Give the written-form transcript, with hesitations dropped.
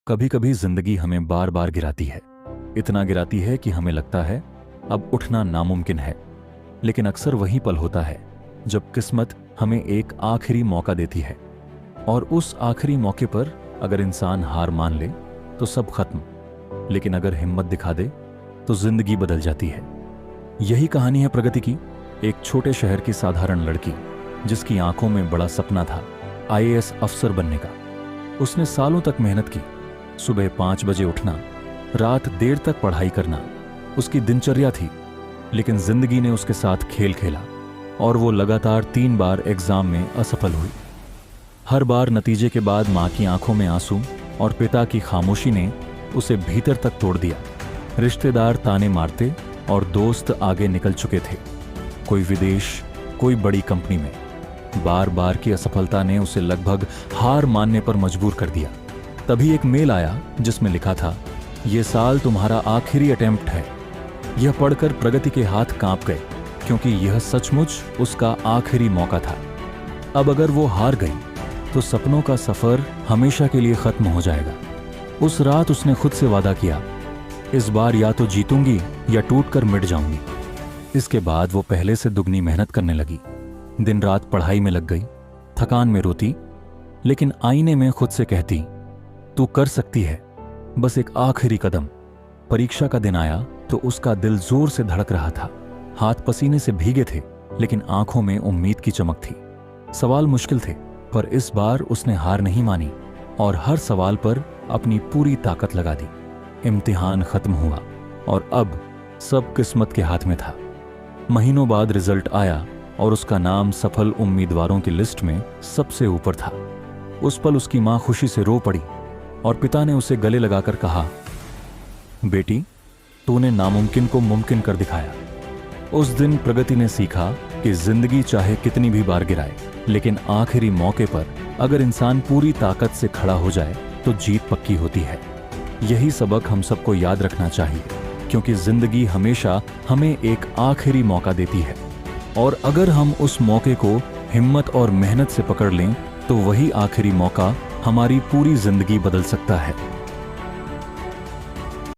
कभी कभी जिंदगी हमें बार बार गिराती है। इतना गिराती है कि हमें लगता है अब उठना नामुमकिन है। लेकिन अक्सर वही पल होता है जब किस्मत हमें एक आखिरी मौका देती है, और उस आखिरी मौके पर अगर इंसान हार मान ले तो सब खत्म, लेकिन अगर हिम्मत दिखा दे तो जिंदगी बदल जाती है। यही कहानी है प्रगति की, एक छोटे शहर की साधारण लड़की जिसकी आंखों में बड़ा सपना था, आईएएस अफसर बनने का। उसने सालों तक मेहनत की, सुबह 5 बजे उठना, रात देर तक पढ़ाई करना उसकी दिनचर्या थी। लेकिन जिंदगी ने उसके साथ खेल खेला और वो लगातार 3 बार एग्जाम में असफल हुई। हर बार नतीजे के बाद मां की आंखों में आंसू और पिता की खामोशी ने उसे भीतर तक तोड़ दिया। रिश्तेदार ताने मारते और दोस्त आगे निकल चुके थे, कोई विदेश, कोई बड़ी कंपनी में। बार बार की असफलता ने उसे लगभग हार मानने पर मजबूर कर दिया। तभी एक मेल आया जिसमें लिखा था, ये साल तुम्हारा आखिरी अटेम्प्ट है। यह पढ़कर प्रगति के हाथ कांप गए, क्योंकि यह सचमुच उसका आखिरी मौका था। अब अगर वो हार गई तो सपनों का सफर हमेशा के लिए खत्म हो जाएगा। उस रात उसने खुद से वादा किया, इस बार या तो जीतूंगी या टूटकर मिट जाऊंगी। इसके बाद वो पहले से दुगनी मेहनत करने लगी। दिन रात पढ़ाई में लग गई, थकान में रोती, लेकिन आईने में खुद से कहती, तू कर सकती है, बस एक आखिरी कदम। परीक्षा का दिन आया तो उसका दिल जोर से धड़क रहा था, हाथ पसीने से भीगे थे, लेकिन आंखों में उम्मीद की चमक थी। सवाल मुश्किल थे, पर इस बार उसने हार नहीं मानी और हर सवाल पर अपनी पूरी ताकत लगा दी। इम्तिहान खत्म हुआ और अब सब किस्मत के हाथ में था। महीनों बाद रिजल्ट आया और उसका नाम सफल उम्मीदवारों की लिस्ट में सबसे ऊपर था। उस पल उसकी मां खुशी से रो पड़ी और पिता ने उसे गले लगाकर कहा, बेटी, तूने नामुमकिन को मुमकिन कर दिखाया। उस दिन प्रगति ने सीखा कि जिंदगी चाहे कितनी भी बार गिराए, लेकिन आखिरी मौके पर अगर इंसान पूरी ताकत से खड़ा हो जाए तो जीत पक्की होती है। यही सबक हम सबको याद रखना चाहिए, क्योंकि जिंदगी हमेशा हमें एक आखिरी मौका देती है, और अगर हम उस मौके को हिम्मत और मेहनत से पकड़ लें तो वही आखिरी मौका हमारी पूरी जिंदगी बदल सकता है।